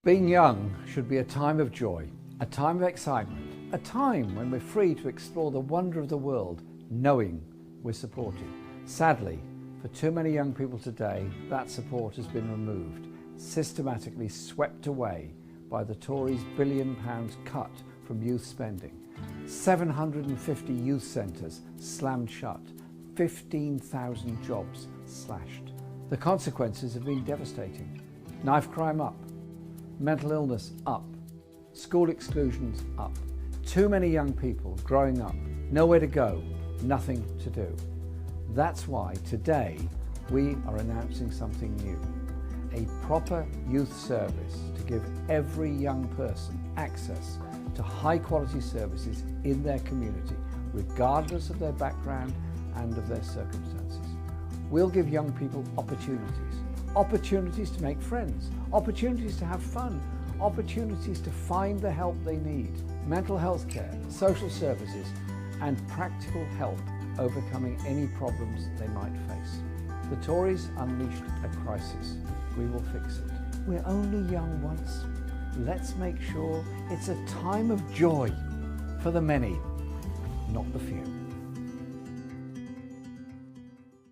Being young should be a time of joy, a time of excitement, a time when we're free to explore the wonder of the world, knowing we're supported. Sadly, for too many young people today, that support has been removed, systematically swept away by the Tories' £1 billion cut from youth spending. 750 youth centres slammed shut, 15,000 jobs slashed. The consequences have been devastating. Knife crime up, mental illness up, school exclusions up. Too many young people growing up, nowhere to go, nothing to do. That's why today we are announcing something new. A proper youth service to give every young person access to high quality services in their community, regardless of their background and of their circumstances. We'll give young people opportunities to make friends, opportunities to have fun, opportunities to find the help they need, mental health care, social services, and practical help overcoming any problems they might face. The Tories unleashed a crisis. We will fix it. We're only young once. Let's make sure it's a time of joy for the many, not the few.